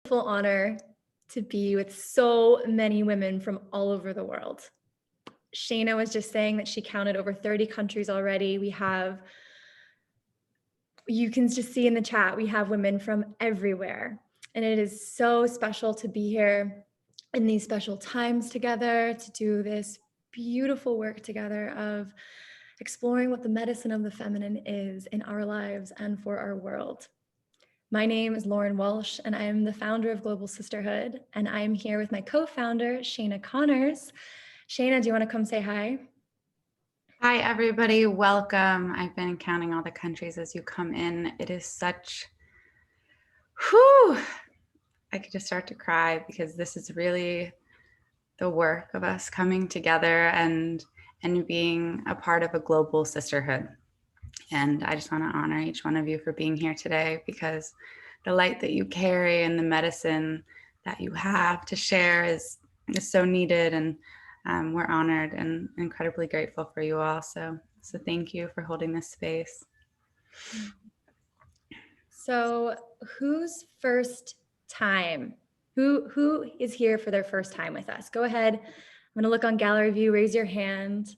Full honor to be with so many women from all over the world. Shayna was just saying that she counted over 30 countries already. You can just see in the chat, we have women from everywhere. And it is so special to be here in these special times together, to do this beautiful work together of exploring what the medicine of the feminine is in our lives and for our world. My name is Lauren Walsh, and I am the founder of Global Sisterhood, and I am here with my co-founder, Shayna Connors. Shayna, do you want to come say hi? Hi, everybody. Welcome. I've been counting all the countries as you come in. It is such, I could just start to cry because this is really the work of us coming together and being a part of a global sisterhood. And I just want to honor each one of you for being here today, because the light that you carry and the medicine that you have to share is so needed. And we're honored and incredibly grateful for you all. So thank you for holding this space. So whose first time? Who is here for their first time with us? Go ahead. I'm going to look on gallery view. Raise your hand.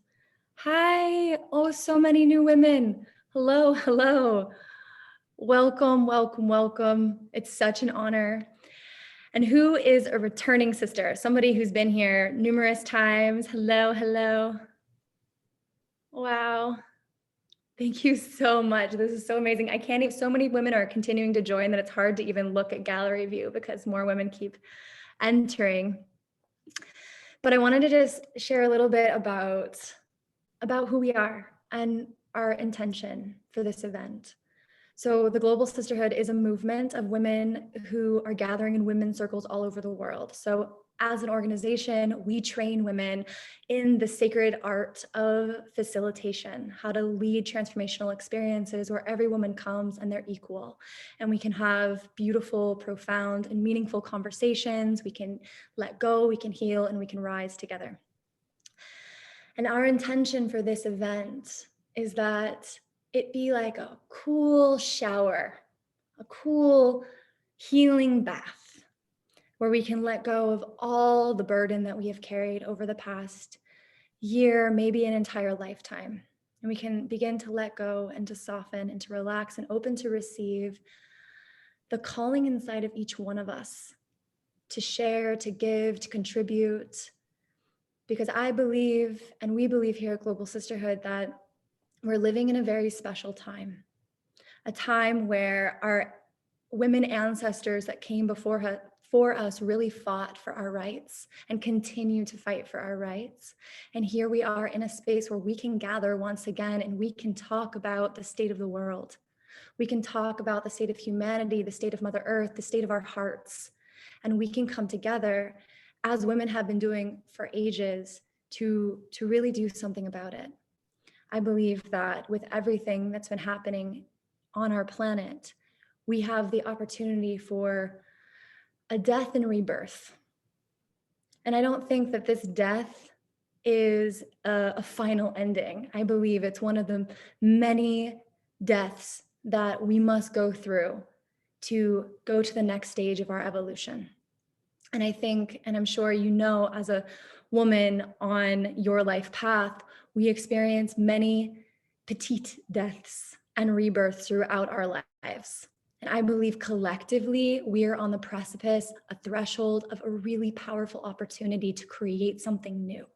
Hi. Oh, so many new women. Hello, hello. Welcome, welcome, welcome. It's such an honor. And who is a returning sister? Somebody who's been here numerous times. Hello, hello. Wow. Thank you so much. This is so amazing. I can't even, so many women are continuing to join that it's hard to even look at gallery view because more women keep entering. But I wanted to just share a little bit about who we are and our intention for this event. So the Global Sisterhood is a movement of women who are gathering in women's circles all over the world. So as an organization, we train women in the sacred art of facilitation, how to lead transformational experiences where every woman comes and they're equal. And we can have beautiful, profound, and meaningful conversations. We can let go, we can heal, and we can rise together. And our intention for this event is that it be like a cool shower, a cool healing bath, where we can let go of all the burden that we have carried over the past year, maybe an entire lifetime. And we can begin to let go and to soften and to relax and open to receive the calling inside of each one of us to share, to give, to contribute. Because I believe, and we believe here at Global Sisterhood, that we're living in a very special time, a time where our women ancestors that came before us really fought for our rights and continue to fight for our rights. And here we are in a space where we can gather once again and we can talk about the state of the world. We can talk about the state of humanity, the state of Mother Earth, the state of our hearts. And we can come together as women have been doing for ages to really do something about it. I believe that with everything that's been happening on our planet, we have the opportunity for a death and rebirth. And I don't think that this death is a final ending. I believe it's one of the many deaths that we must go through to go to the next stage of our evolution. And I think, and I'm sure you know, as a woman on your life path, we experience many petite deaths and rebirths throughout our lives. And I believe collectively, we are on the precipice, a threshold of a really powerful opportunity to create something new,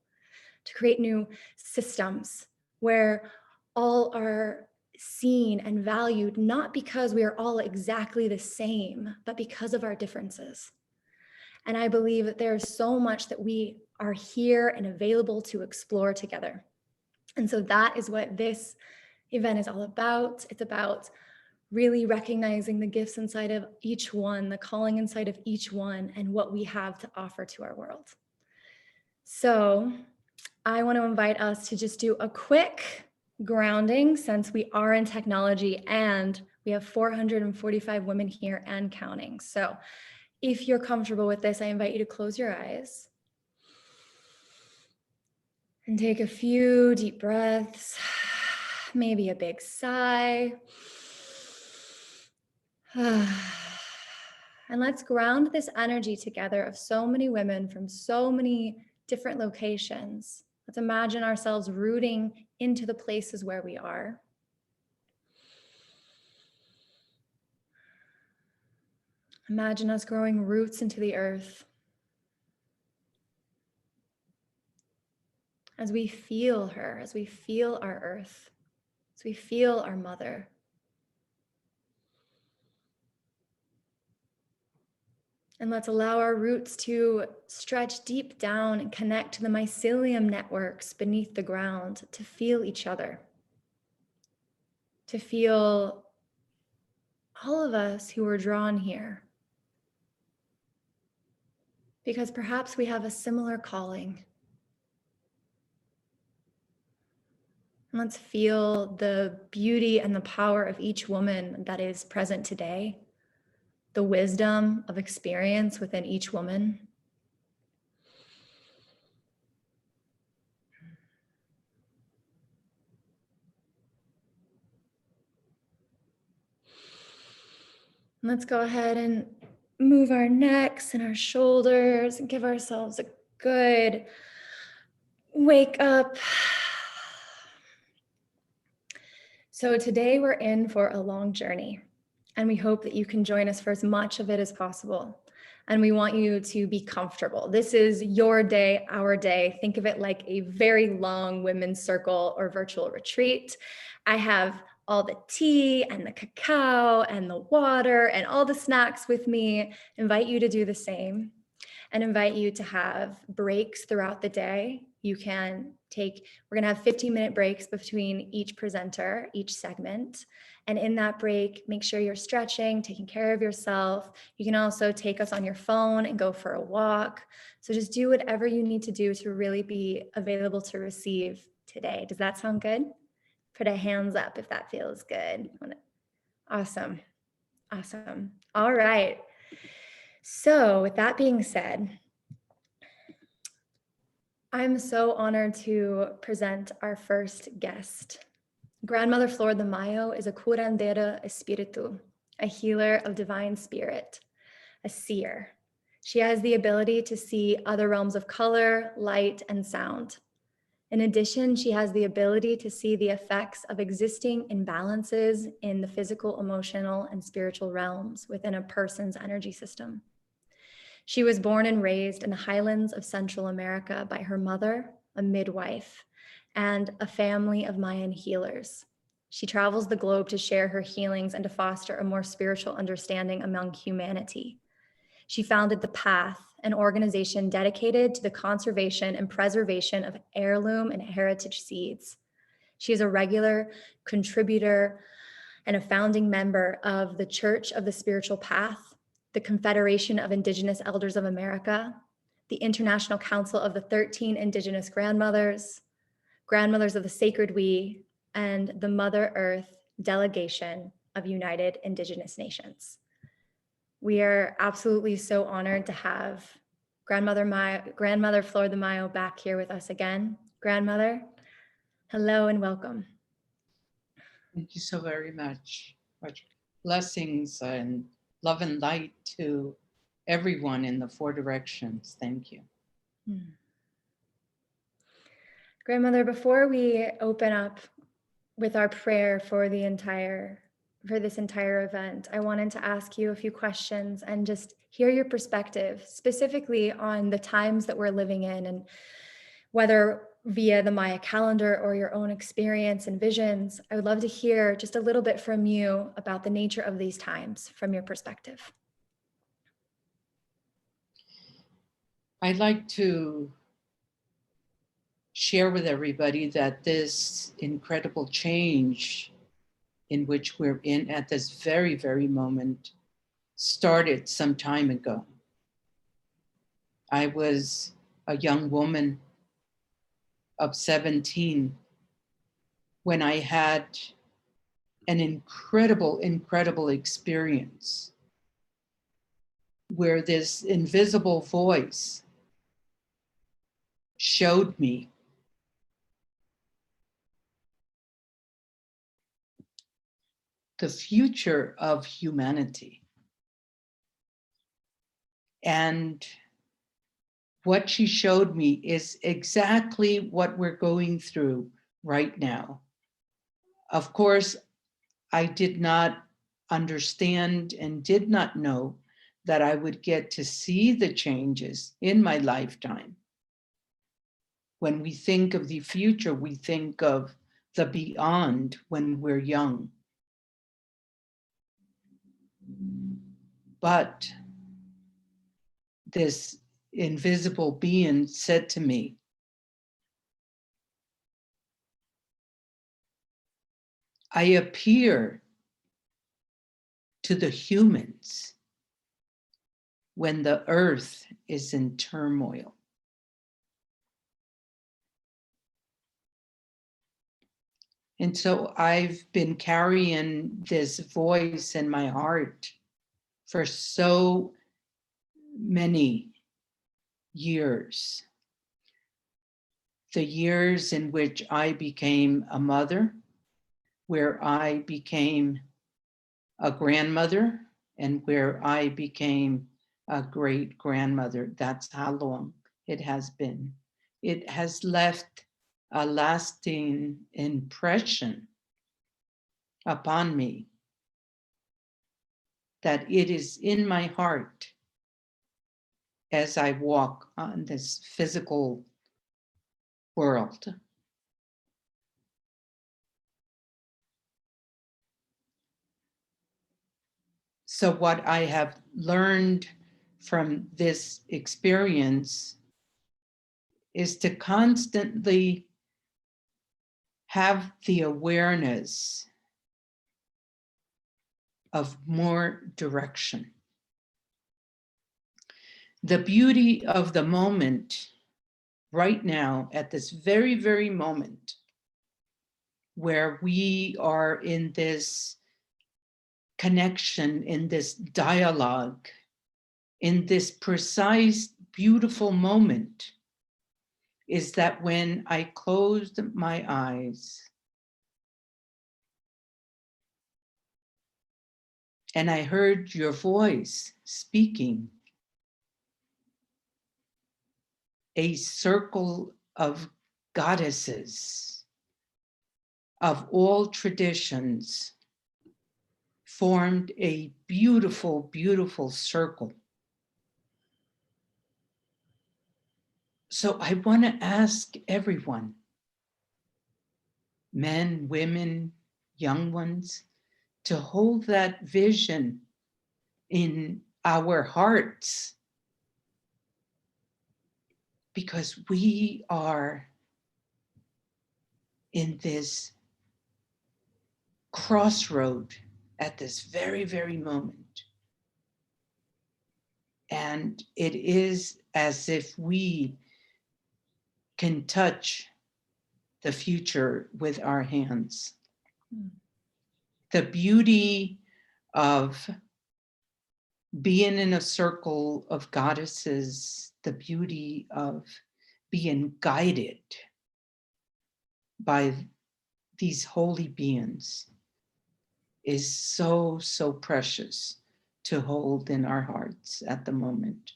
to create new systems where all are seen and valued, not because we are all exactly the same, but because of our differences. And I believe that there's so much that we are here and available to explore together. And so that is what this event is all about. It's about really recognizing the gifts inside of each one, the calling inside of each one, and what we have to offer to our world. So I want to invite us to just do a quick grounding, since we are in technology and we have 445 women here and counting. So if you're comfortable with this, I invite you to close your eyes and take a few deep breaths, maybe a big sigh. And let's ground this energy together of so many women from so many different locations. Let's imagine ourselves rooting into the places where we are. Imagine us growing roots into the earth. As we feel her, as we feel our earth, as we feel our mother. And let's allow our roots to stretch deep down and connect to the mycelium networks beneath the ground to feel each other, to feel all of us who are drawn here. Because perhaps we have a similar calling. And let's feel the beauty and the power of each woman that is present today, the wisdom of experience within each woman. Let's go ahead and move our necks and our shoulders and give ourselves a good wake up. So today we're in for a long journey, and we hope that you can join us for as much of it as possible. And we want you to be comfortable. This is your day, our day. Think of it like a very long women's circle or virtual retreat. I have all the tea and the cacao and the water and all the snacks with me. Invite you to do the same and invite you to have breaks throughout the day. You can we're gonna have 15-minute breaks between each presenter, each segment. And in that break, make sure you're stretching, taking care of yourself. You can also take us on your phone and go for a walk. So just do whatever you need to do to really be available to receive today. Does that sound good? Put a hands up if that feels good. Awesome. Awesome. All right. So with that being said, I'm so honored to present our first guest. Grandmother Flordemayo is a curandera espiritu, a healer of divine spirit, a seer. She has the ability to see other realms of color, light, and sound. In addition, she has the ability to see the effects of existing imbalances in the physical, emotional, and spiritual realms within a person's energy system. She was born and raised in the highlands of Central America by her mother, a midwife, and a family of Mayan healers. She travels the globe to share her healings and to foster a more spiritual understanding among humanity. She founded The Path, an organization dedicated to the conservation and preservation of heirloom and heritage seeds. She is a regular contributor and a founding member of the Church of the Spiritual Path, the Confederation of Indigenous Elders of America, the International Council of the 13 Indigenous Grandmothers, Grandmothers of the Sacred We, and the Mother Earth Delegation of United Indigenous Nations. We are absolutely so honored to have Grandmother Flordemayo back here with us again. Grandmother, hello and welcome. Thank you so very much. Much blessings and love and light to everyone in the four directions. Thank you. Grandmother, before we open up with our prayer for this entire event, I wanted to ask you a few questions and just hear your perspective, specifically on the times that we're living in, and whether via the Maya calendar or your own experience and visions. I would love to hear just a little bit from you about the nature of these times from your perspective. I'd like to share with everybody that this incredible change in which we're in at this very, very moment started some time ago. I was a young woman of 17 when I had an incredible, incredible experience where this invisible voice showed me the future of humanity. And what she showed me is exactly what we're going through right now. Of course, I did not understand and did not know that I would get to see the changes in my lifetime. When we think of the future, we think of the beyond when we're young. But this invisible being said to me, I appear to the humans when the earth is in turmoil. And so I've been carrying this voice in my heart for so many years. The years in which I became a mother, where I became a grandmother, and where I became a great grandmother. That's how long it has been. It has left a lasting impression upon me that it is in my heart as I walk on this physical world. So what I have learned from this experience is to constantly have the awareness of more direction. The beauty of the moment right now, at this very, very moment, where we are in this connection, in this dialogue, in this precise, beautiful moment, is that when I closed my eyes and I heard your voice speaking, a circle of goddesses of all traditions formed a beautiful, beautiful circle. So I want to ask everyone, men, women, young ones, to hold that vision in our hearts, because we are in this crossroad at this very, very moment. And it is as if we can touch the future with our hands. The beauty of being in a circle of goddesses, the beauty of being guided by these holy beings is so, so precious to hold in our hearts at the moment.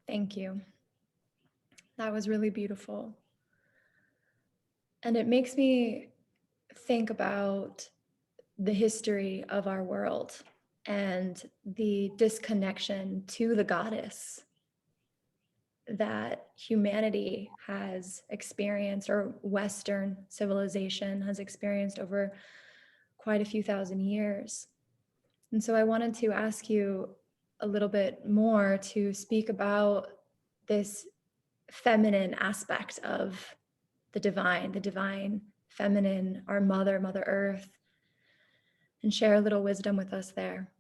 Thank you. That was really beautiful. And it makes me think about the history of our world and the disconnection to the goddess that humanity has experienced, or Western civilization has experienced over quite a few thousand years. And so I wanted to ask you a little bit more to speak about this feminine aspect of the divine feminine, our mother, Mother Earth, and share a little wisdom with us there.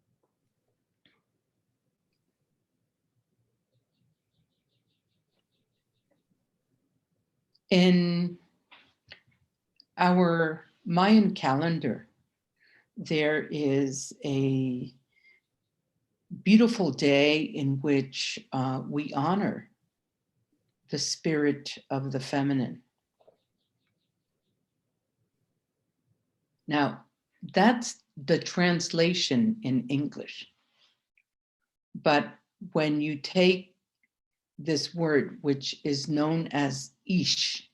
In our Mayan calendar, there is a beautiful day in which we honor the spirit of the feminine. Now, that's the translation in English. But when you take this word, which is known as ish,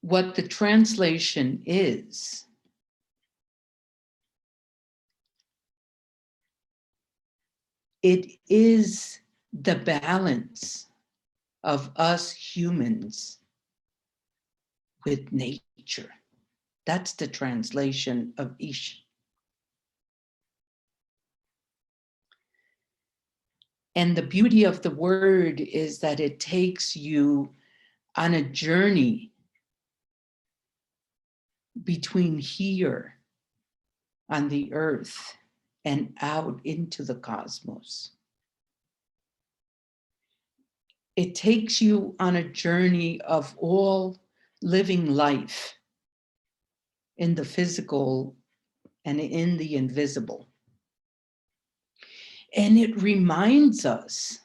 what the translation is, it is the balance of us humans with nature. That's the translation of ish. And the beauty of the word is that it takes you on a journey between here on the earth and out into the cosmos. It takes you on a journey of all living life in the physical and in the invisible. And it reminds us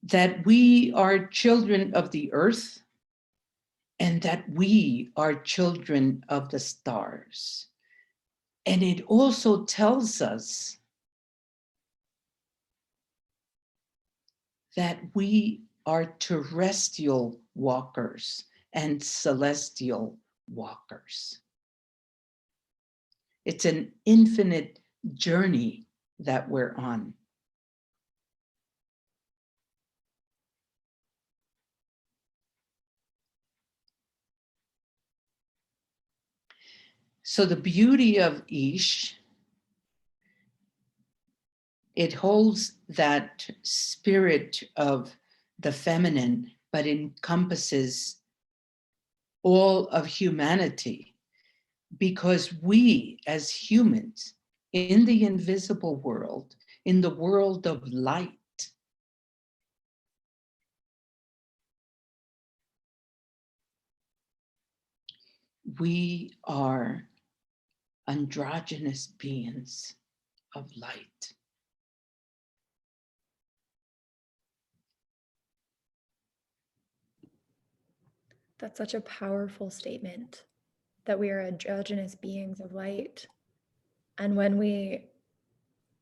that we are children of the earth and that we are children of the stars. And it also tells us that we are terrestrial walkers and celestial walkers. It's an infinite journey that we're on. So the beauty of Ish, it holds that spirit of the feminine, but encompasses all of humanity, because we as humans in the invisible world, in the world of light, we are androgynous beings of light. That's such a powerful statement, that we are androgynous beings of light. And when we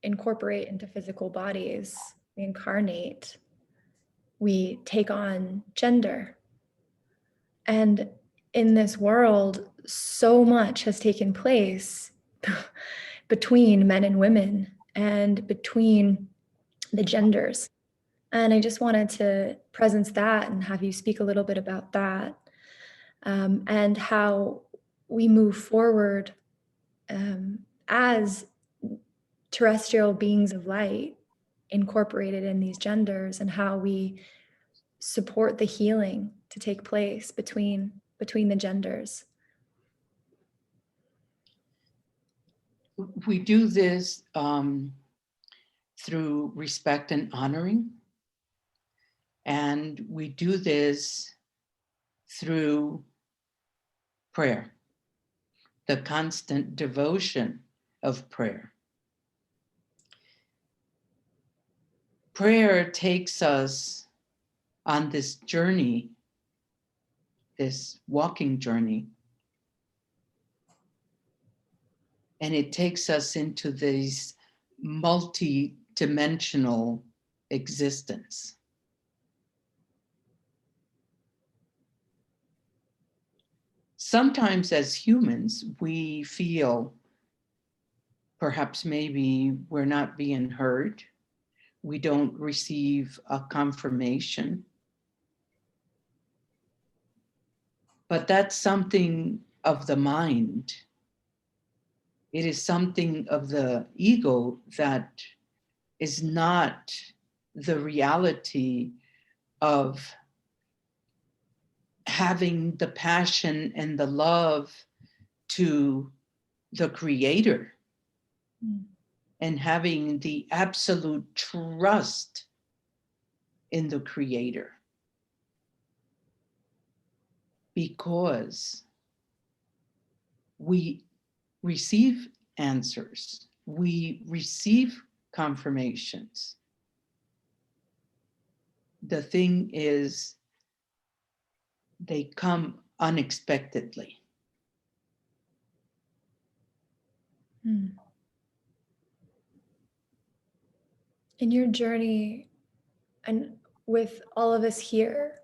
incorporate into physical bodies, we incarnate, we take on gender. And in this world, so much has taken place between men and women and between the genders. And I just wanted to presence that and have you speak a little bit about that, and how we move forward as terrestrial beings of light incorporated in these genders, and how we support the healing to take place between the genders. We do this through respect and honoring. And we do this through prayer, the constant devotion of prayer. Prayer takes us on this journey, this walking journey, and it takes us into this multi-dimensional existence. Sometimes as humans, we feel perhaps maybe we're not being heard. We don't receive a confirmation. But that's something of the mind. It is something of the ego that is not the reality of having the passion and the love to the creator, and having the absolute trust in the creator. Because we receive answers, we receive confirmations. The thing is, they come unexpectedly. In your journey and with all of us here,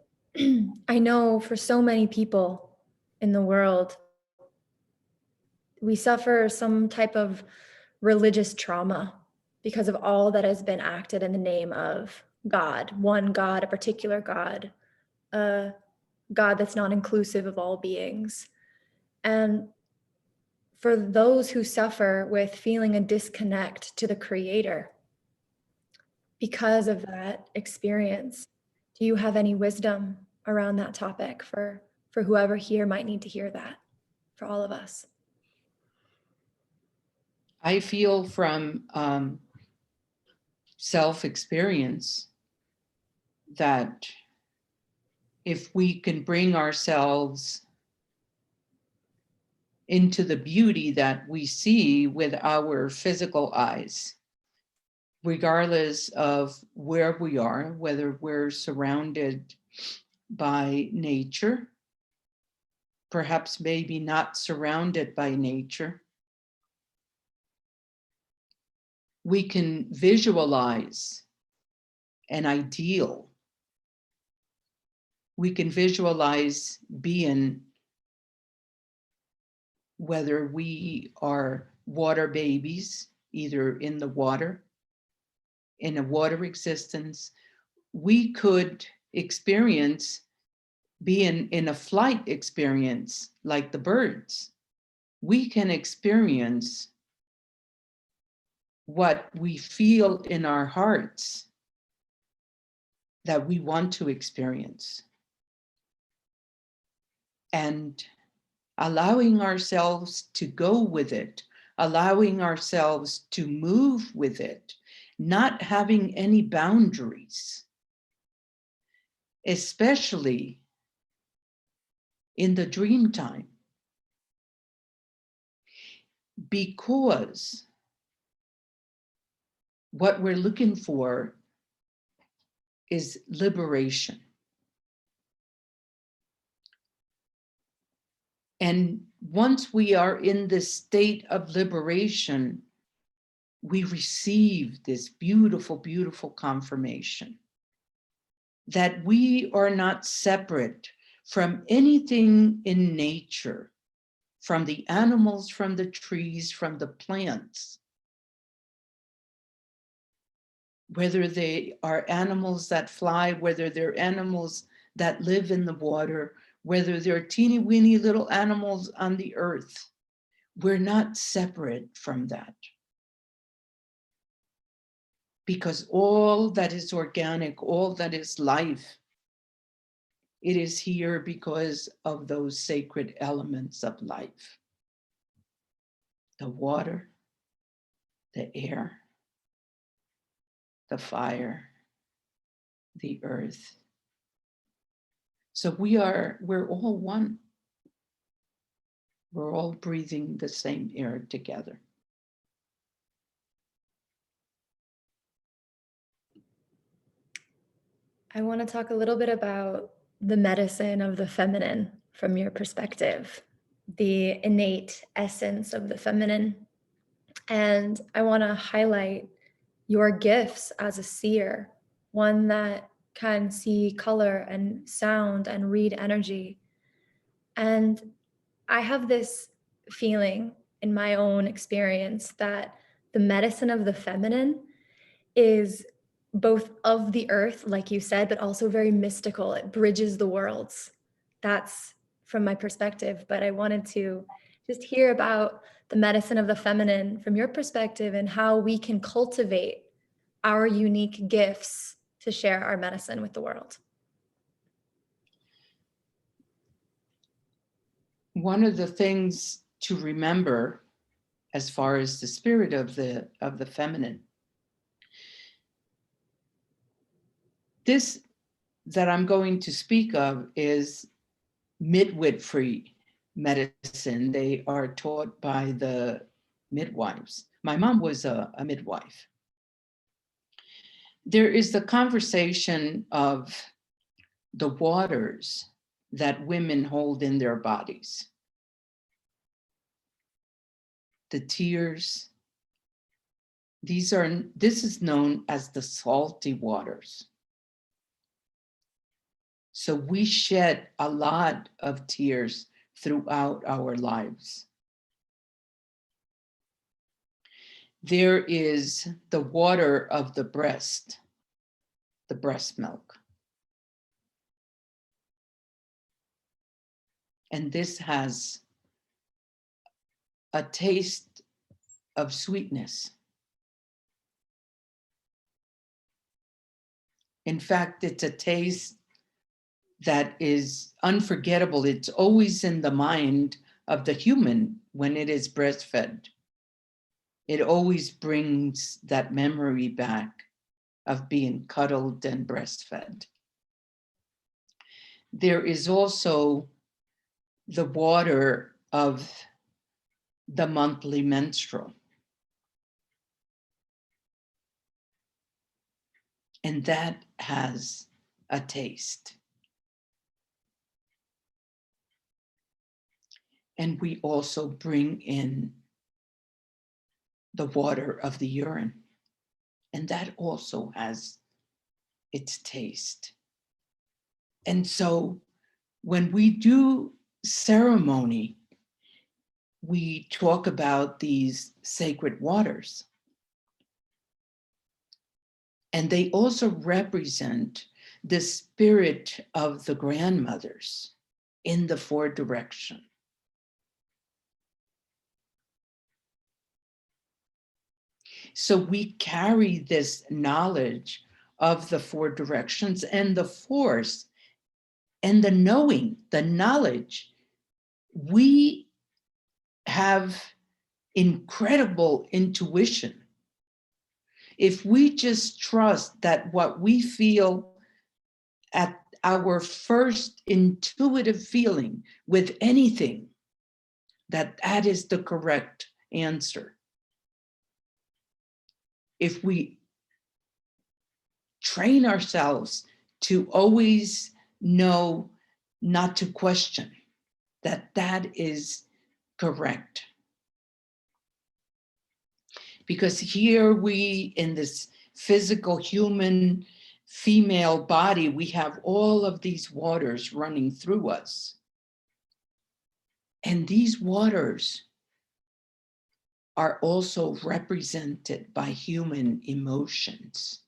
I know for so many people in the world, we suffer some type of religious trauma because of all that has been acted in the name of God, one God, a particular God, a God that's not inclusive of all beings. And for those who suffer with feeling a disconnect to the Creator because of that experience, do you have any wisdom around that topic for whoever here might need to hear that, for all of us? I feel from self-experience that if we can bring ourselves into the beauty that we see with our physical eyes, regardless of where we are, whether we're surrounded by nature, perhaps maybe not surrounded by nature, we can visualize an ideal. We can visualize being, whether we are water babies, either in the water, in a water existence, we could experience being in a flight experience like the birds. We can experience what we feel in our hearts that we want to experience. And allowing ourselves to go with it, allowing ourselves to move with it, not having any boundaries, especially in the dream time, because what we're looking for is liberation. And once we are in this state of liberation, we receive this beautiful, beautiful confirmation that we are not separate from anything in nature, from the animals, from the trees, from the plants. Whether they are animals that fly, whether they're animals that live in the water, whether they're teeny weeny little animals on the earth, we're not separate from that. Because all that is organic, all that is life, it is here because of those sacred elements of life. The water, the air, the fire, the earth. So we're all one. We're all breathing the same air together. I want to talk a little bit about the medicine of the feminine from your perspective, the innate essence of the feminine. And I want to highlight your gifts as a seer, one that can see color and sound and read energy. And I have this feeling in my own experience that the medicine of the feminine is both of the earth, like you said, but also very mystical. It bridges the worlds. That's from my perspective. But I wanted to just hear about the medicine of the feminine from your perspective and how we can cultivate our unique gifts to share our medicine with the world. One of the things to remember as far as the spirit of the feminine, this that I'm going to speak of is midwifery medicine. They are taught by the midwives. My mom was a midwife. There is the conversation of the waters that women hold in their bodies. The tears. This is known as the salty waters. So we shed a lot of tears throughout our lives. There is the water of the breast milk. And this has a taste of sweetness. In fact, it's a taste that is unforgettable. It's always in the mind of the human when it is breastfed. It always brings that memory back of being cuddled and breastfed. There is also the water of the monthly menstrual. And that has a taste. And we also bring in the water of the urine. And that also has its taste. And so when we do ceremony, we talk about these sacred waters. And they also represent the spirit of the grandmothers in the four direction. So we carry this knowledge of the four directions and the force and the knowing, the knowledge. We have incredible intuition. If we just trust that what we feel at our first intuitive feeling with anything, that is the correct answer. If we train ourselves to always know not to question, that is correct. Because here we, in this physical human female body, we have all of these waters running through us. And these waters are also represented by human emotions.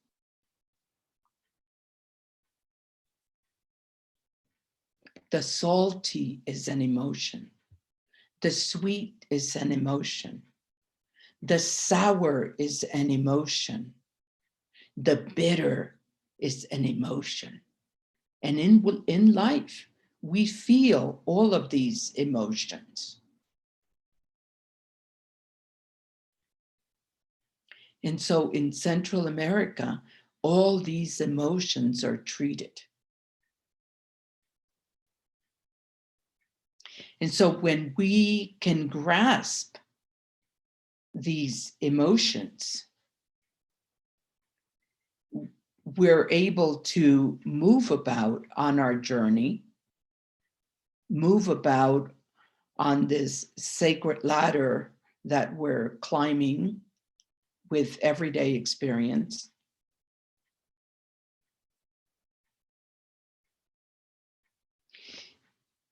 The salty is an emotion. The sweet is an emotion. The sour is an emotion. The bitter is an emotion. And in life, we feel all of these emotions. And so in Central America, all these emotions are treated. And so when we can grasp these emotions, we're able to move about on our journey, move about on this sacred ladder that we're climbing with everyday experience.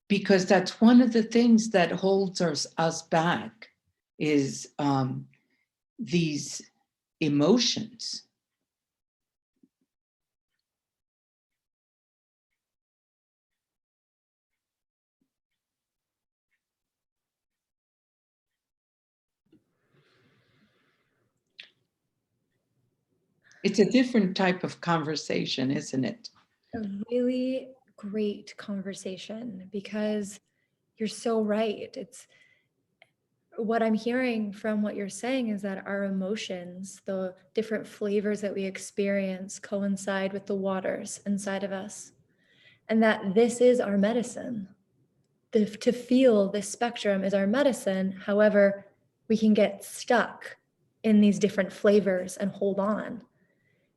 Because that's one of the things that holds us back is these emotions. It's a different type of conversation, isn't it? A really great conversation, because you're so right. It's what I'm hearing from what you're saying is that our emotions, the different flavors that we experience, coincide with the waters inside of us. And that this is our medicine. to feel this spectrum is our medicine. However, we can get stuck in these different flavors and hold on.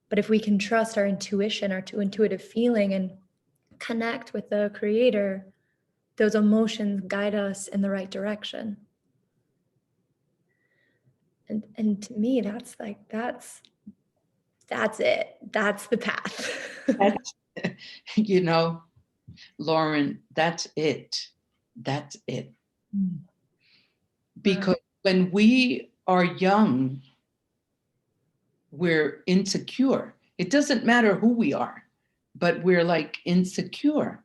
But if we can trust our intuition, our intuitive feeling, and connect with the creator, those emotions guide us in the right direction. And to me, that's it. That's the path. You know, Lauren, that's it. That's it. Because when we are young, we're insecure. It doesn't matter who we are, but we're like insecure.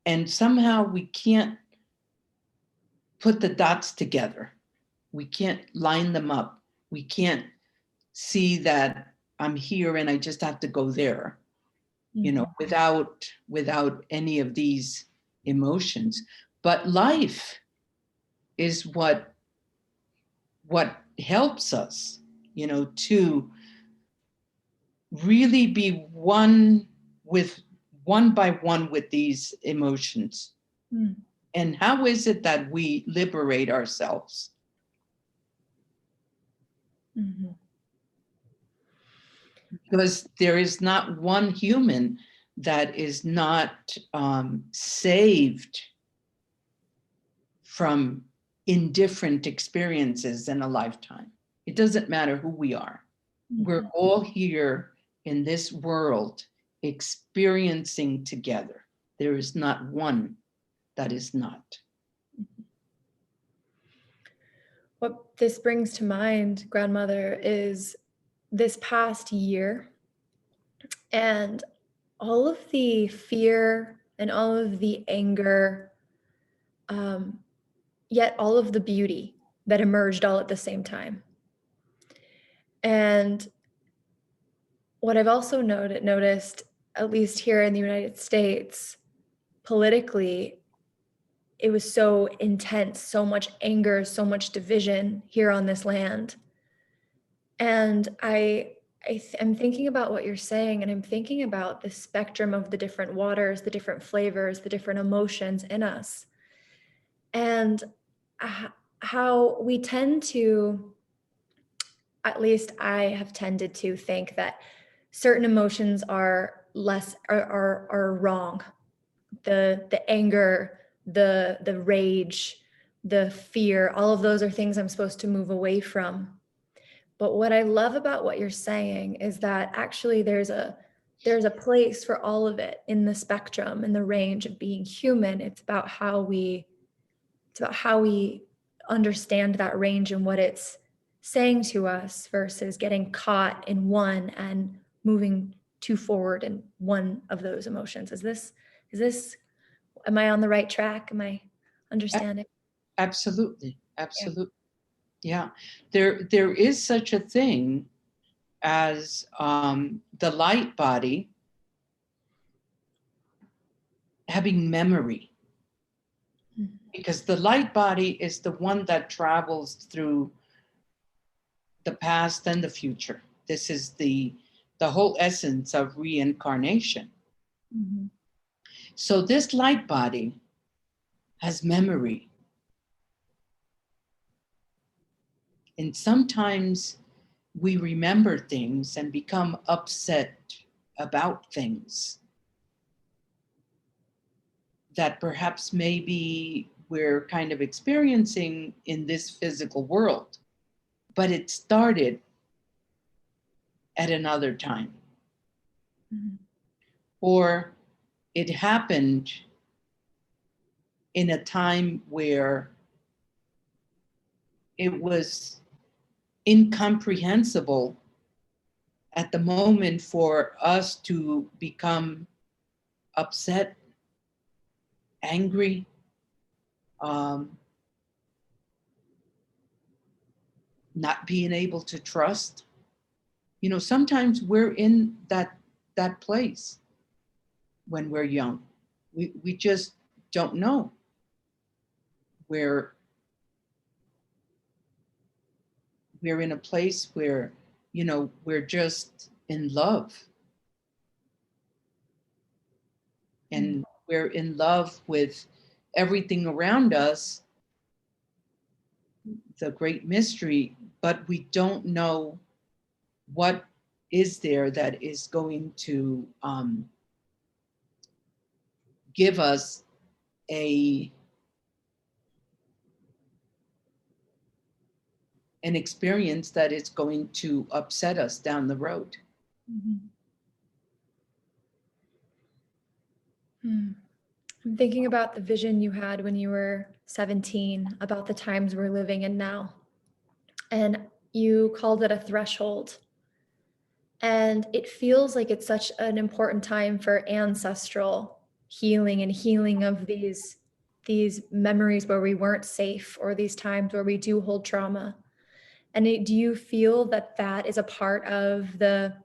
And somehow we can't put the dots together. We can't line them up. We can't see that I'm here and I just have to go there, you know, without any of these emotions. But life is what helps us, you know, to really be one by one with these emotions. And how is it that we liberate ourselves? Because there is not one human that is not saved from indifferent experiences in a lifetime. It doesn't matter who we are. We're all here in this world experiencing together. There is not one that is not. What this brings to mind, grandmother, is this past year and all of the fear and all of the anger, yet all of the beauty that emerged all at the same time. And what I've also noticed, at least here in the United States, politically, it was so intense, so much anger, so much division here on this land. And I'm thinking about what you're saying, and I'm thinking about the spectrum of the different waters, the different flavors, the different emotions in us. And how we tend to, at least I have tended to think that certain emotions are wrong. The anger, the rage, the fear, all of those are things I'm supposed to move away from. But what I love about what you're saying is that actually there's a place for all of it in the spectrum, in the range of being human. It's about how we understand that range and what it's saying to us versus getting caught in one and moving too forward in one of those emotions. Am I on the right track? Am I understanding? Absolutely. Yeah. There is such a thing as the light body having memory. Because the light body is the one that travels through the past and the future. This is the whole essence of reincarnation. So this light body has memory. And sometimes we remember things and become upset about things that perhaps maybe we're kind of experiencing in this physical world, but it started at another time. Or it happened in a time where it was incomprehensible at the moment for us to become upset, angry, not being able to trust. You know, sometimes we're in that place when we're young. We just don't know. We're in a place where, you know, we're just in love. And we're in love with, everything around us, the great mystery, but we don't know what is there that is going to give us an experience that is going to upset us down the road. I'm thinking about the vision you had when you were 17, about the times we're living in now. And you called it a threshold. And it feels like it's such an important time for ancestral healing and healing of these memories where we weren't safe, or these times where we do hold trauma. And do you feel that that is a part of the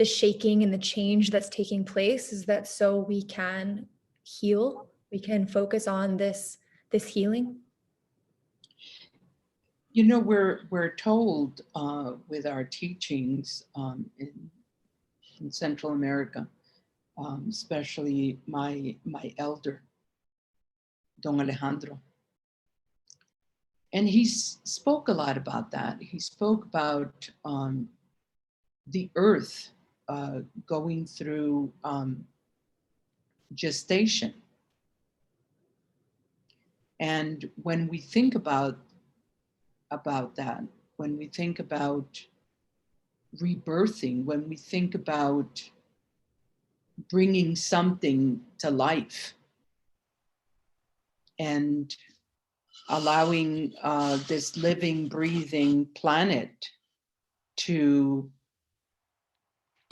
shaking and the change that's taking place, is that so we can heal, we can focus on this healing? You know, we're told with our teachings in Central America, especially my elder, Don Alejandro. And he spoke a lot about that. He spoke about the earth going through gestation. And when we think about that, when we think about rebirthing, when we think about bringing something to life and allowing this living, breathing planet to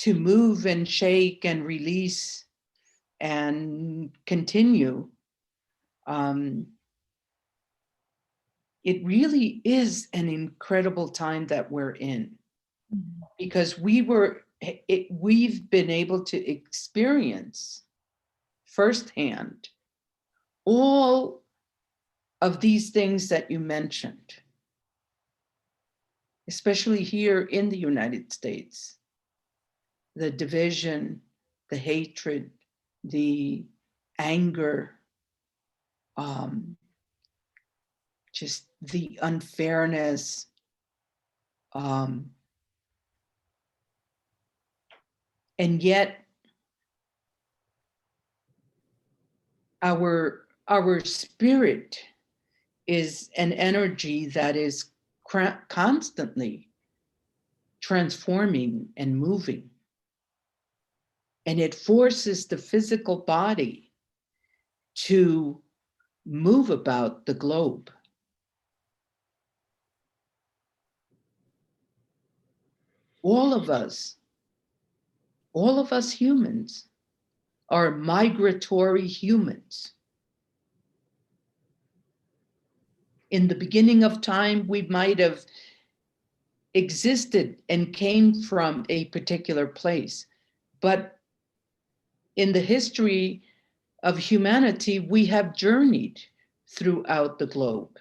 move and shake and release and continue, it really is an incredible time that we're in, because we've been able to experience firsthand all of these things that you mentioned, especially here in the United States. The division, the hatred, the anger, just the unfairness, and yet our spirit is an energy that is constantly transforming and moving. And it forces the physical body to move about the globe. All of us humans are migratory humans. In the beginning of time, we might have existed and came from a particular place, but in the history of humanity, we have journeyed throughout the globe.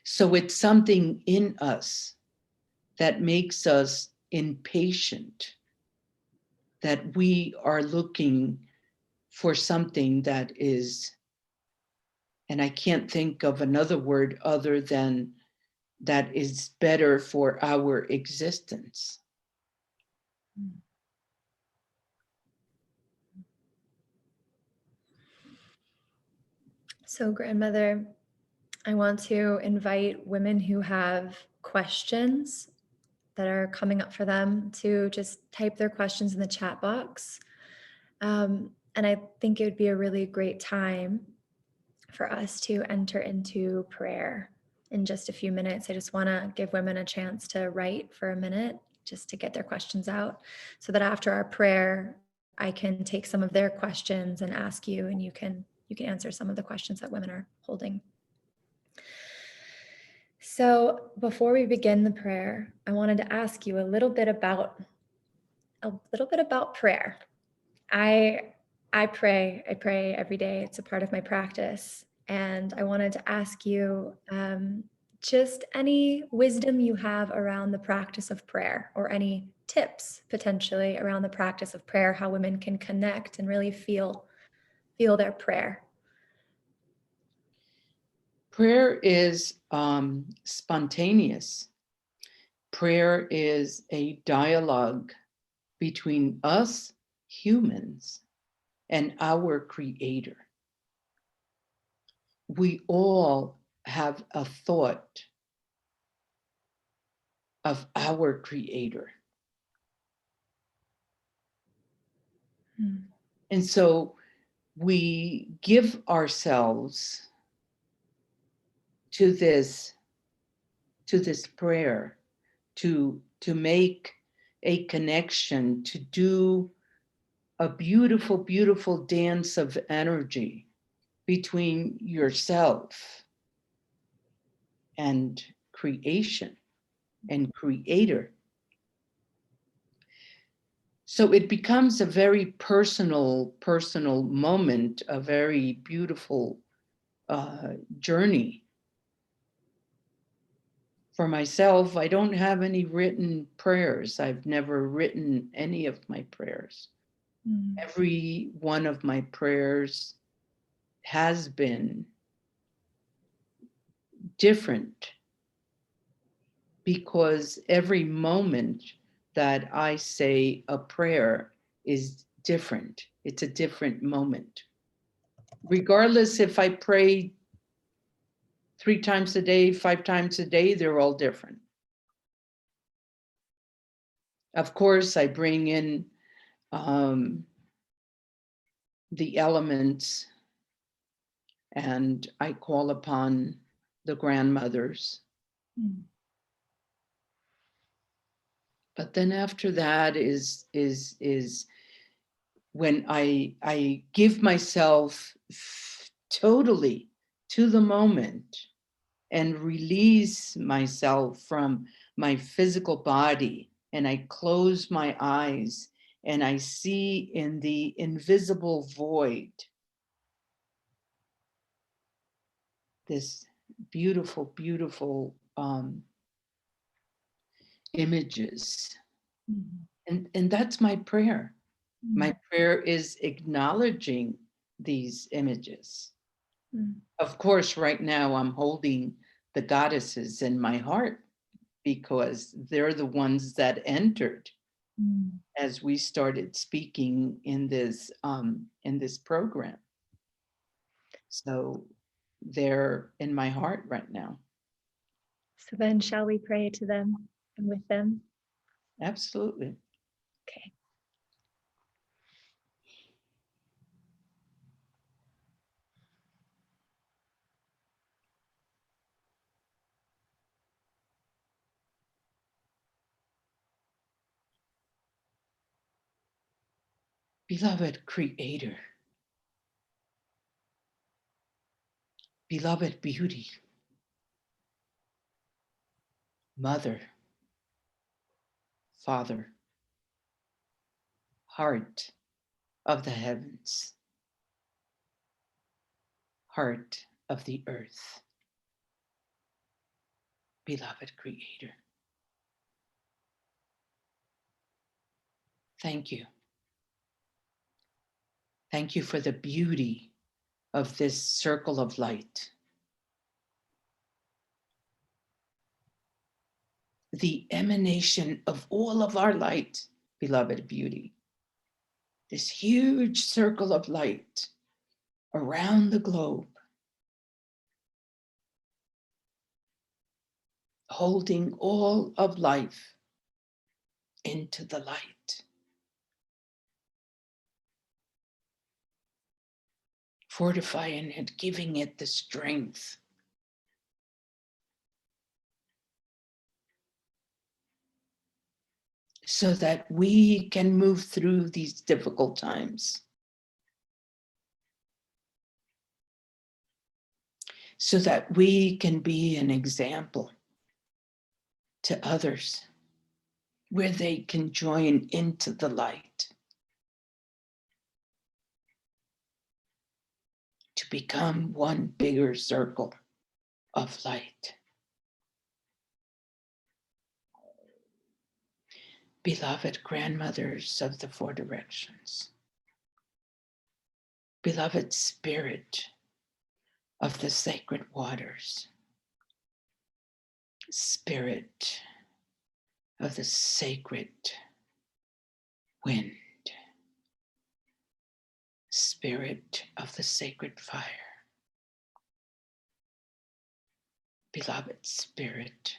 So it's something in us that makes us impatient, that we are looking for something that is, and I can't think of another word other than that is better for our existence. So, grandmother, I want to invite women who have questions that are coming up for them to just type their questions in the chat box. And I think it would be a really great time for us to enter into prayer in just a few minutes. I just want to give women a chance to write for a minute, just to get their questions out, so that after our prayer, I can take some of their questions and ask you, and you can answer some of the questions that women are holding. So before we begin the prayer, I wanted to ask you a little bit about prayer. I pray every day. It's a part of my practice. And I wanted to ask you just any wisdom you have around the practice of prayer, or any tips potentially around the practice of prayer, how women can connect and really feel their prayer. Prayer is spontaneous. Prayer is a dialogue between us humans and our Creator. We all have a thought of our Creator. And so we give ourselves to this prayer, to make a connection, to do a beautiful, beautiful dance of energy between yourself and creation and Creator. So it becomes a very personal moment, a very beautiful journey. For myself, I don't have any written prayers. I've never written any of my prayers. Every one of my prayers has been different because every moment that I say a prayer is different. It's a different moment. Regardless if I pray 3 times a day, 5 times a day, they're all different. Of course, I bring in the elements and I call upon the grandmothers. But then after that is when I give myself totally to the moment and release myself from my physical body, and I close my eyes and I see in the invisible void this beautiful, beautiful images. And that's my prayer. My prayer is acknowledging these images. Of course, right now I'm holding the goddesses in my heart because they're the ones that entered as we started speaking in this program. So they're in my heart right now. So then shall we pray to them and with them? Absolutely. Okay. Beloved Creator, beloved beauty, Mother, Father, heart of the heavens, heart of the earth, beloved Creator. Thank you. Thank you for the beauty of this circle of light. The emanation of all of our light, beloved beauty. This huge circle of light around the globe, holding all of life into the light. Fortifying it, giving it the strength. So that we can move through these difficult times. So that we can be an example to others where they can join into the light. To become one bigger circle of light. beloved grandmothers of the four directions, beloved spirit of the sacred waters, spirit of the sacred wind, spirit of the sacred fire, beloved spirit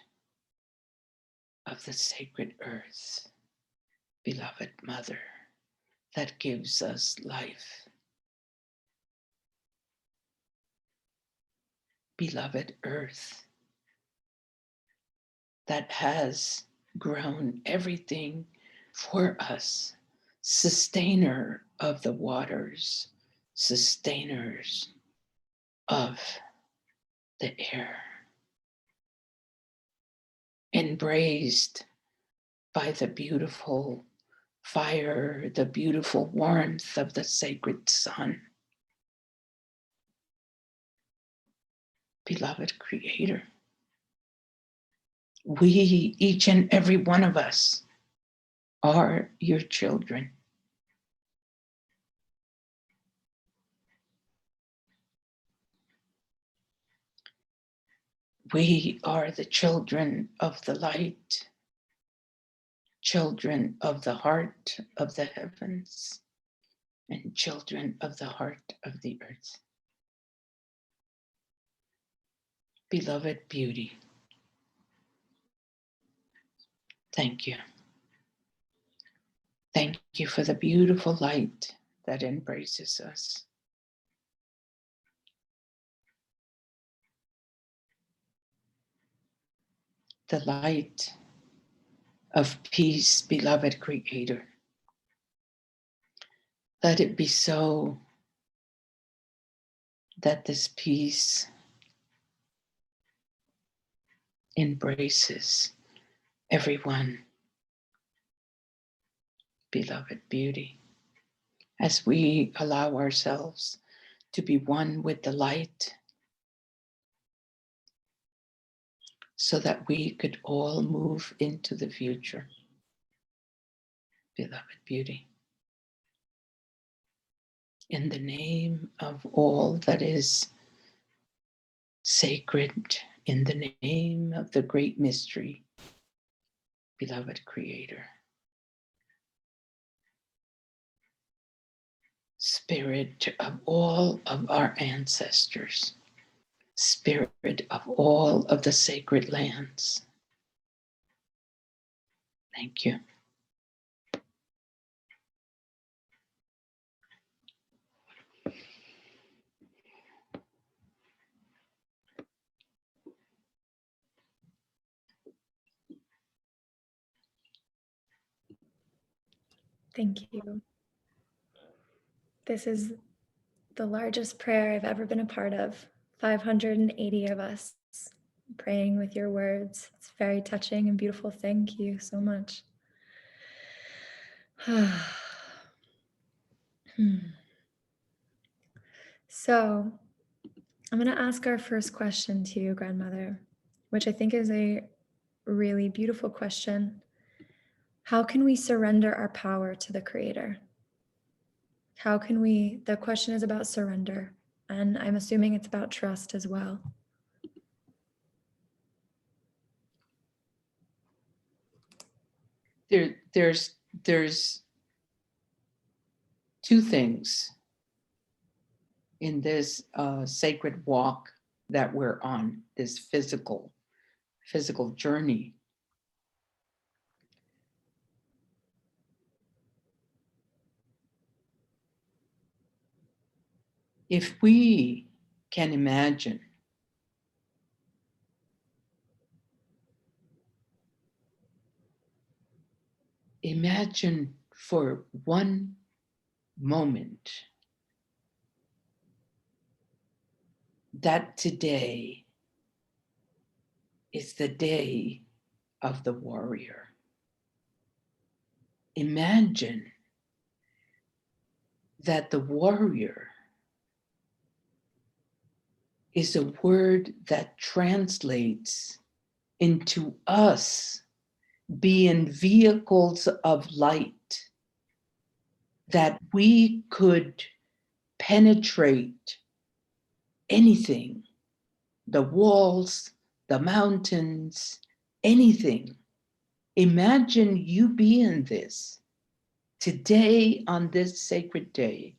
of the sacred earth, beloved mother that gives us life, beloved earth that has grown everything for us, sustainer of the waters, sustainers of the air, embraced by the beautiful fire, the beautiful warmth of the sacred sun. Beloved Creator, we, each and every one of us, are your children. We are the children of the light, children of the heart of the heavens, and children of the heart of the earth. Beloved beauty, thank you. Thank you for the beautiful light that embraces us. The light of peace, beloved Creator. Let it be so that this peace embraces everyone, beloved beauty, as we allow ourselves to be one with the light, so that we could all move into the future, beloved beauty. In the name of all that is sacred, in the name of the great mystery, beloved Creator. Spirit of all of our ancestors, spirit of all of the sacred lands. Thank you. Thank you. This is the largest prayer I've ever been a part of. 580 of us praying with your words. It's very touching and beautiful. Thank you so much. So I'm going to ask our first question to you, grandmother, which I think is a really beautiful question. How can we surrender our power to the Creator? How can we, the question is about surrender, and I'm assuming it's about trust as well. There's two things in this sacred walk that we're on, this physical journey. If we can imagine for one moment that today is the day of the warrior. Imagine that the warrior is a word that translates into us being vehicles of light, that we could penetrate anything, the walls, the mountains, anything. Imagine you being this today on this sacred day,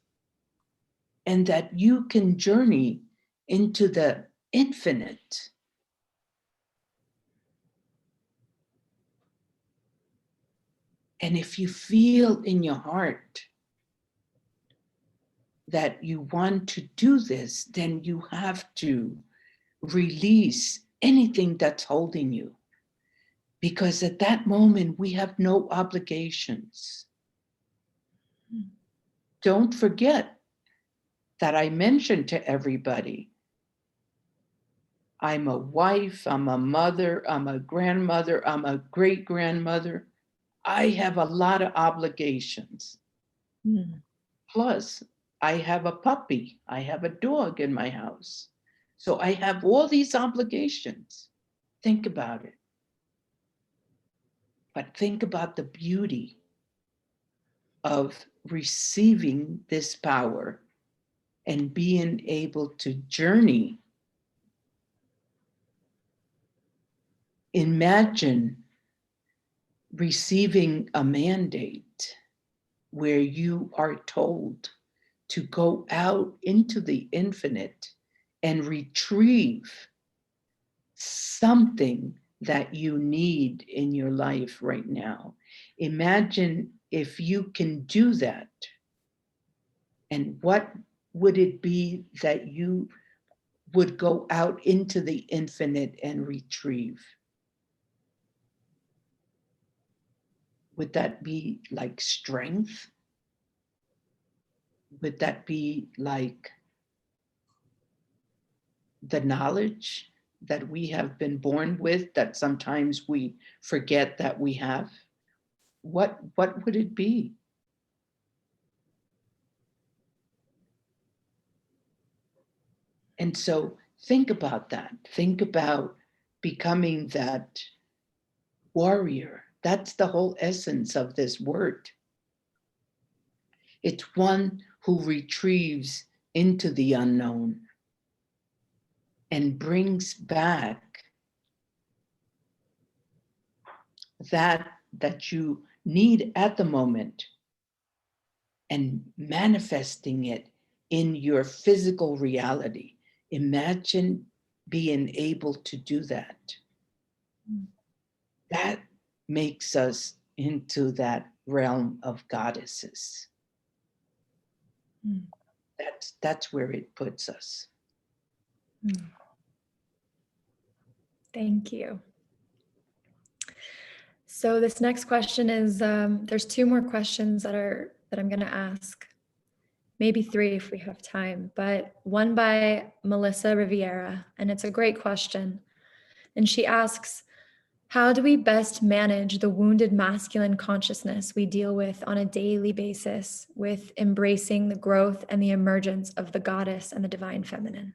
and that you can journey into the infinite. And if you feel in your heart that you want to do this, then you have to release anything that's holding you. Because at that moment, we have no obligations. Don't forget that I mentioned to everybody, I'm a wife, I'm a mother, I'm a grandmother, I'm a great-grandmother. I have a lot of obligations. Plus, I have a puppy, I have a dog in my house. So I have all these obligations. Think about it. But think about the beauty of receiving this power and being able to journey. Imagine receiving a mandate where you are told to go out into the infinite and retrieve something that you need in your life right now. Imagine if you can do that. And what would it be that you would go out into the infinite and retrieve? Would that be like strength? Would that be like the knowledge that we have been born with that sometimes we forget that we have? What would it be? And so think about that. Think about becoming that warrior. That's the whole essence of this word. It's one who retrieves into the unknown and brings back that you need at the moment and manifesting it in your physical reality. Imagine being able to do that. That makes us into that realm of goddesses. That's where it puts us. Thank you. So this next question is, there's two more questions that I'm going to ask. Maybe three if we have time, but one by Melissa Riviera, and it's a great question. And she asks, how do we best manage the wounded masculine consciousness we deal with on a daily basis with embracing the growth and the emergence of the goddess and the divine feminine?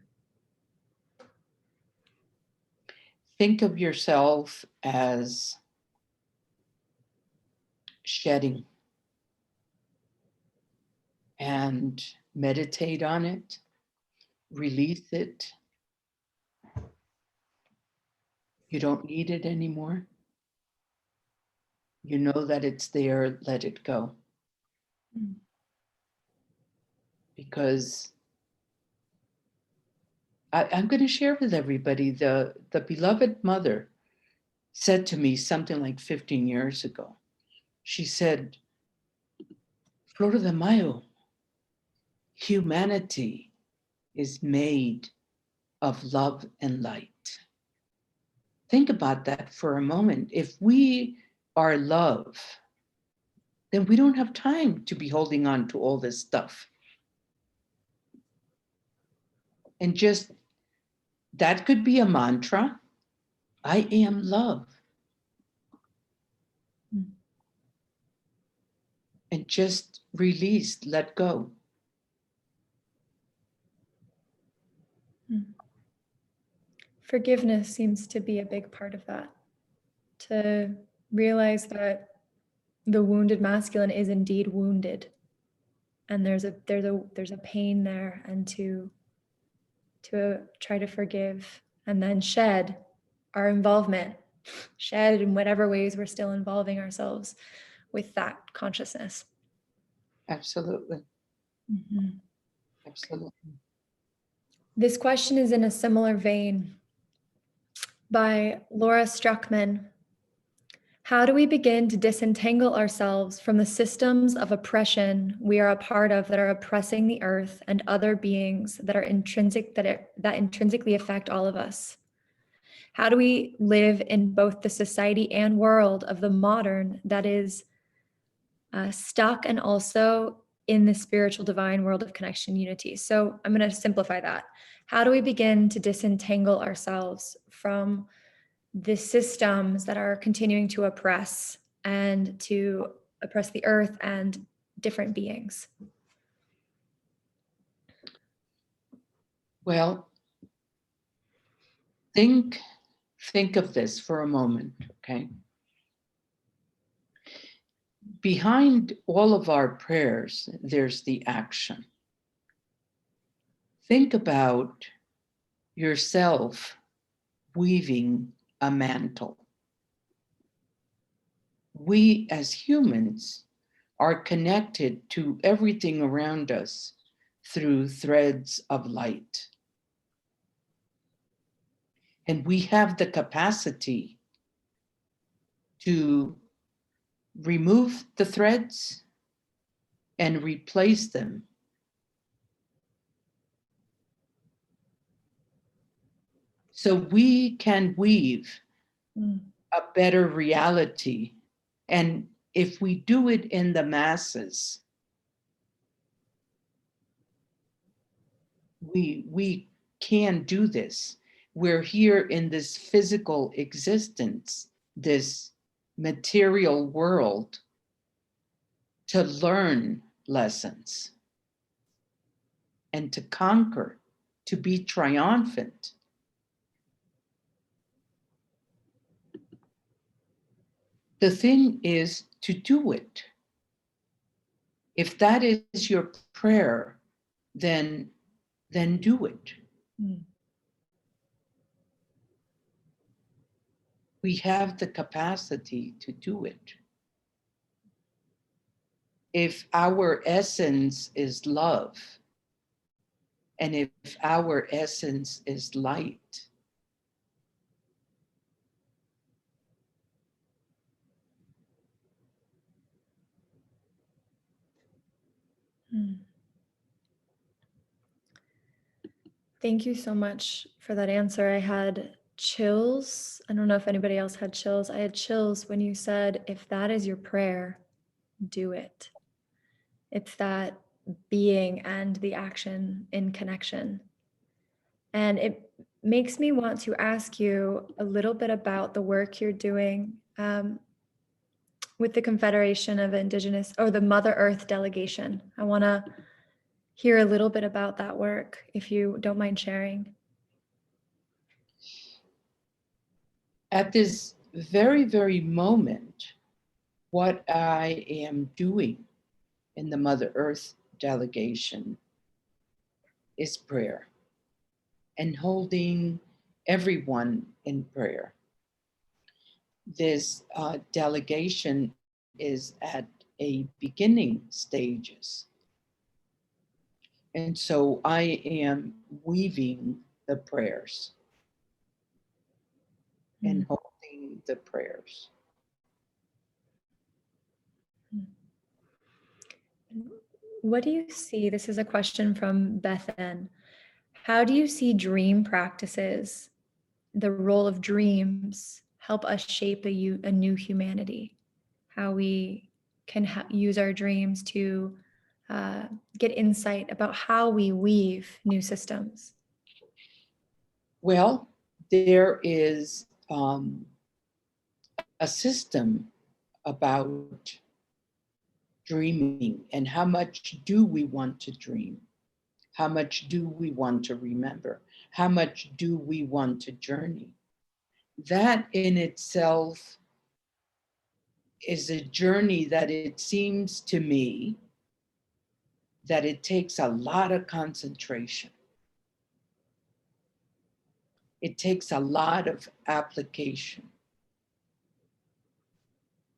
Think of yourself as shedding and meditate on it, release it. You don't need it anymore. You know that it's there, let it go. Because I'm going to share with everybody, the beloved mother said to me something like 15 years ago. She said, Flordemayo, humanity is made of love and light. Think about that for a moment. If we are love, then we don't have time to be holding on to all this stuff. And just, that could be a mantra. I am love. And just release, let go. Forgiveness seems to be a big part of that. To realize that the wounded masculine is indeed wounded, and there's a pain there, and to try to forgive and then shed our involvement, shed in whatever ways we're still involving ourselves with that consciousness. Absolutely. Mm-hmm. Absolutely. This question is in a similar vein by Laura Struckman. How do we begin to disentangle ourselves from the systems of oppression we are a part of that are oppressing the earth and other beings that are that intrinsically affect all of us? How do we live in both the society and world of the modern that is stuck, and also in the spiritual divine world of connection unity? So I'm going to simplify that. How do we begin to disentangle ourselves from the systems that are continuing to oppress and to oppress the earth and different beings? Well, think of this for a moment, okay? Behind all of our prayers, there's the action. Think about yourself weaving a mantle. We as humans are connected to everything around us through threads of light. And we have the capacity to remove the threads and replace them. So we can weave a better reality. And if we do it in the masses, we can do this. We're here in this physical existence, this material world, to learn lessons and to conquer, to be triumphant. The thing is to do it. If that is your prayer, then do it. We have the capacity to do it. If our essence is love, and if our essence is light, Thank you so much for that answer. I had chills. I don't know if anybody else had chills. I had chills when you said, if that is your prayer, do it. It's that being and the action in connection. And it makes me want to ask you a little bit about the work you're doing with the Confederation of Indigenous, or the Mother Earth Delegation. I want to hear a little bit about that work, if you don't mind sharing. at this very, very moment, what I am doing in the Mother Earth Delegation is prayer and holding everyone in prayer. This delegation is at a beginning stages. And so I am weaving the prayers and holding the prayers. What do you see? This is a question from Beth N. How do you see dream practices, the role of dreams, help us shape a new humanity? How we can use our dreams to get insight about how we weave new systems? Well, there is a system about dreaming and how much do we want to dream? How much do we want to remember? How much do we want to journey? That in itself is a journey that it seems to me that it takes a lot of concentration. It takes a lot of application.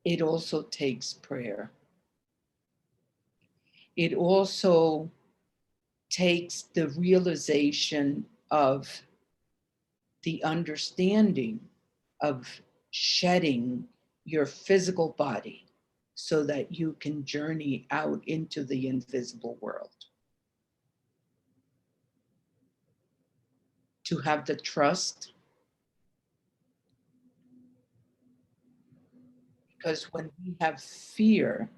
It also takes prayer. It also takes the realization of the understanding of shedding your physical body so that you can journey out into the invisible world. To have the trust, because when we have fear,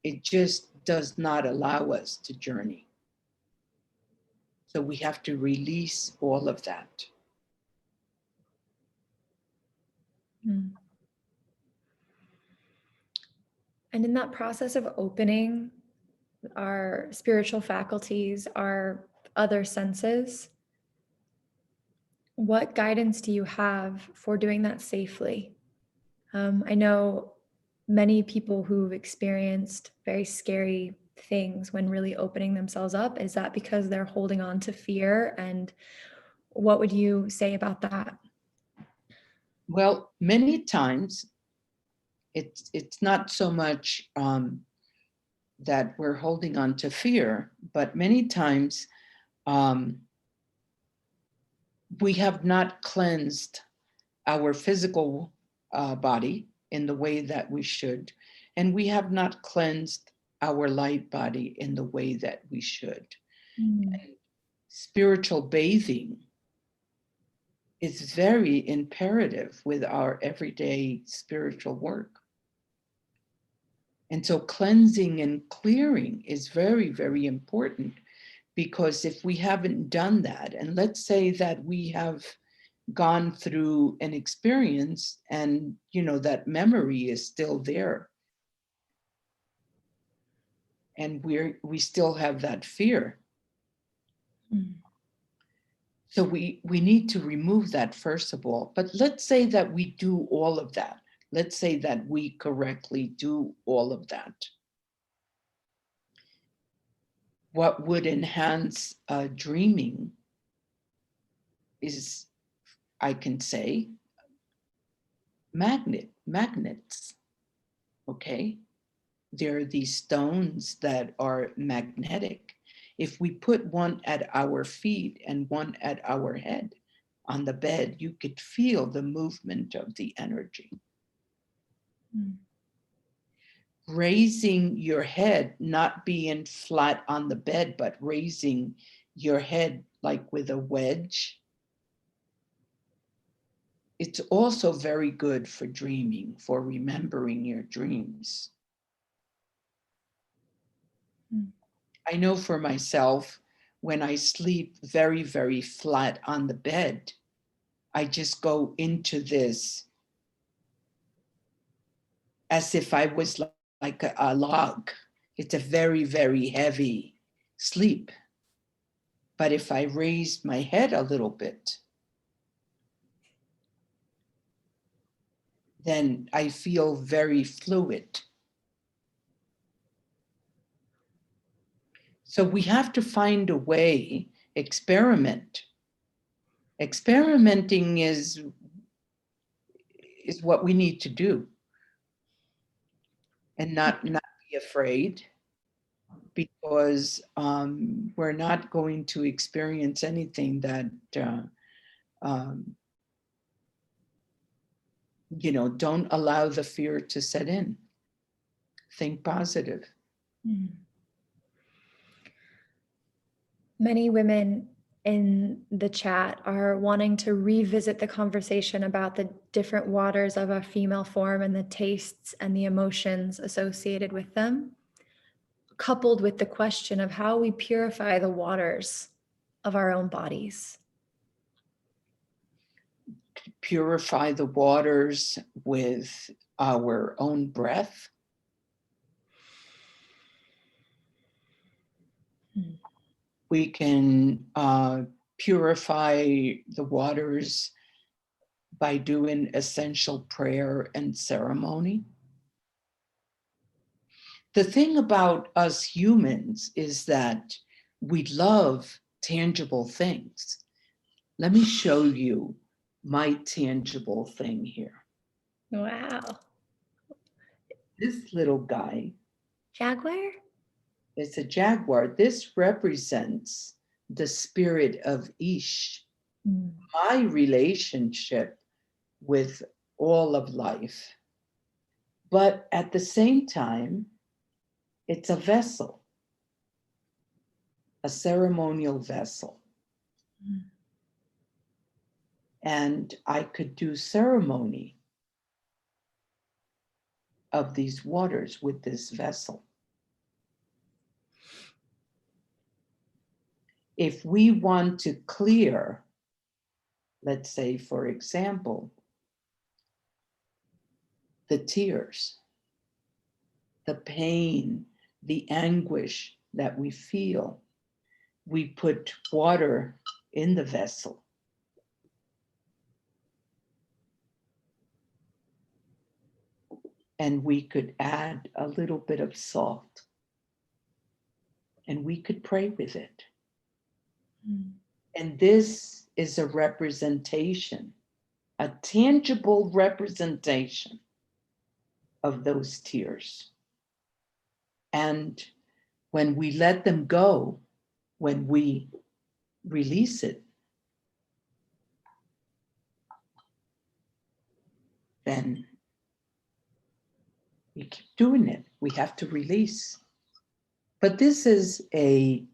it just does not allow us to journey. So we have to release all of that. Mm. And in that process of opening our spiritual faculties, our other senses, what guidance do you have for doing that safely? I know many people who've experienced very scary things when really opening themselves up. Is that because they're holding on to fear? And what would you say about that? Well, many times it's not so much that we're holding on to fear, but many times we have not cleansed our physical body in the way that we should, and we have not cleansed our light body in the way that we should. Spiritual bathing is very imperative with our everyday spiritual work. And so cleansing and clearing is very, very important, because if we haven't done that, and let's say that we have gone through an experience and that memory is still there, and we still have that fear. So we need to remove that first of all. But let's say that we do all of that. Let's say that we correctly do all of that. What would enhance dreaming is, I can say, magnets, okay? There are these stones that are magnetic. If we put one at our feet and one at our head on the bed, you could feel the movement of the energy. Raising your head, not being flat on the bed, but raising your head like with a wedge. It's also very good for dreaming, for remembering your dreams. I know for myself, when I sleep very, very flat on the bed, I just go into this as if I was like a log. It's a very, very heavy sleep. But if I raise my head a little bit, then I feel very fluid. So we have to find a way, experiment. Experimenting is what we need to do, and not be afraid, because we're not going to experience anything that don't allow the fear to set in. Think positive. Many women in the chat are wanting to revisit the conversation about the different waters of a female form and the tastes and the emotions associated with them, coupled with the question of how we purify the waters of our own bodies. Purify the waters with our own breath. We can purify the waters by doing essential prayer and ceremony. The thing about us humans is that we love tangible things. Let me show you my tangible thing here. Wow. This little guy Jaguar? is a jaguar. This represents the spirit of Ish, my relationship with all of life. But at the same time, it's a vessel, a ceremonial vessel. And I could do ceremony of these waters with this vessel. If we want to clear, let's say, for example, the tears, the pain, the anguish that we feel, we put water in the vessel. And we could add a little bit of salt. And we could pray with it. And this is a representation, a tangible representation of those tears. And when we let them go, when we release it, then we keep doing it. We have to release. But this is a,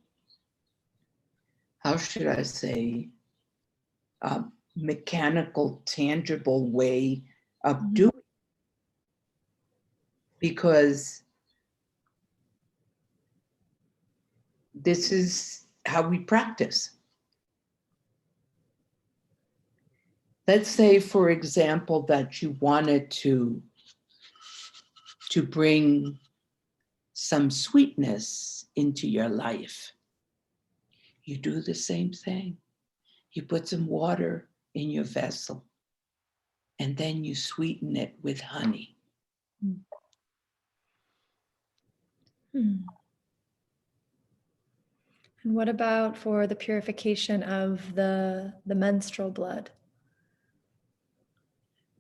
how should I say, a mechanical, tangible way of doing it. Because this is how we practice. Let's say, for example, that you wanted to bring some sweetness into your life. You do the same thing. You put some water in your vessel, and then you sweeten it with honey. And what about for the purification of the menstrual blood?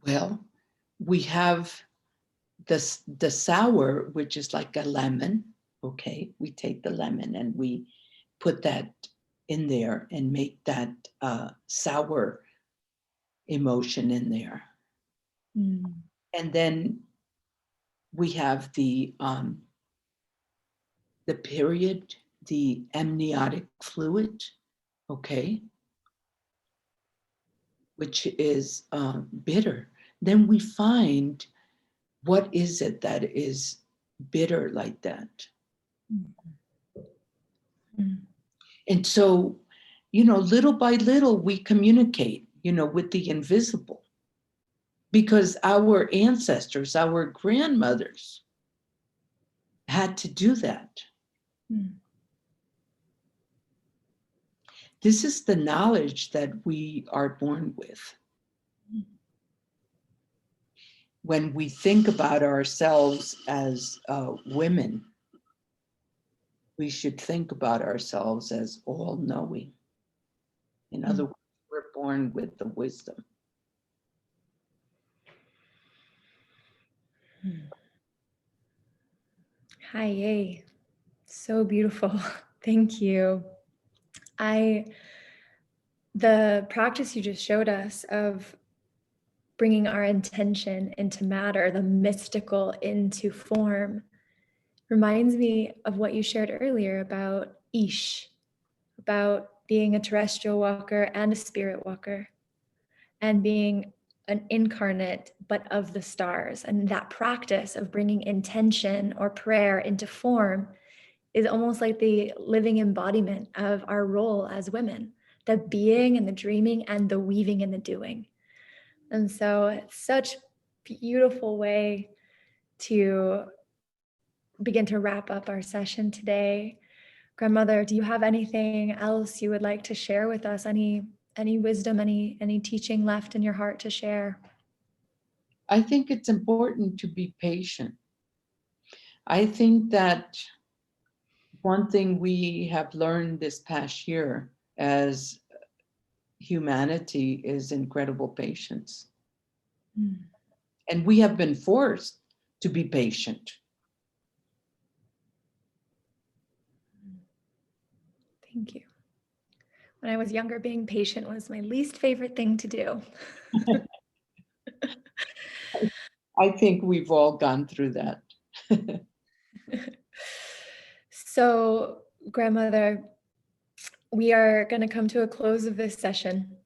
Well, we have the sour, which is like a lemon. Okay, we take the lemon and we put that in there and make that sour emotion in there. And then we have the period, the amniotic fluid, okay, which is bitter. Then we find, what is it that is bitter like that? And so, little by little, we communicate, with the invisible. Because our ancestors, our grandmothers, had to do that. This is the knowledge that we are born with. When we think about ourselves as women, we should think about ourselves as all-knowing. In other words, we're born with the wisdom. Hi, yay. So beautiful. Thank you. The practice you just showed us of bringing our intention into matter, the mystical into form, reminds me of what you shared earlier about Ish, about being a terrestrial walker and a spirit walker, and being an incarnate, but of the stars. And that practice of bringing intention or prayer into form is almost like the living embodiment of our role as women, the being and the dreaming and the weaving and the doing. And so it's such a beautiful way to begin to wrap up our session today. Grandmother, do you have anything else you would like to share with us? Any wisdom, any teaching left in your heart to share? I think it's important to be patient. I think that one thing we have learned this past year as humanity is incredible patience. Mm. And we have been forced to be patient. Thank you. When I was younger, being patient was my least favorite thing to do. I think we've all gone through that. So, grandmother, we are going to come to a close of this session.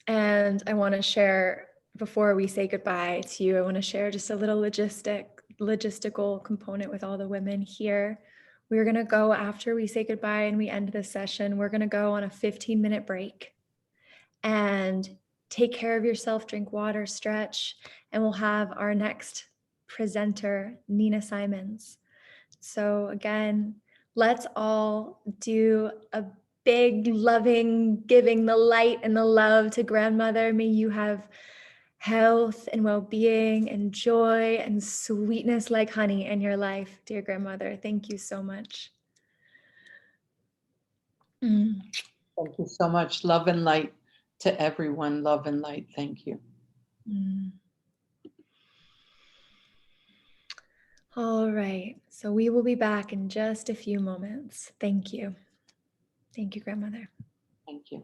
And I want to share, before we say goodbye to you, I want to share just a little logistical component with all the women here. We're going to go, after we say goodbye and we end this session, we're going to go on a 15-minute break and take care of yourself, drink water, stretch, and we'll have our next presenter, Nina Simons. So again, let's all do a big, loving, giving the light and the love to grandmother. May you have health and well-being and joy and sweetness like honey in your life, dear grandmother. Thank you so much. Mm. Thank you so much. Love and light to everyone. Love and light. Thank you. Mm. All right, so we will be back in just a few moments. Thank you. Thank you, grandmother. Thank you.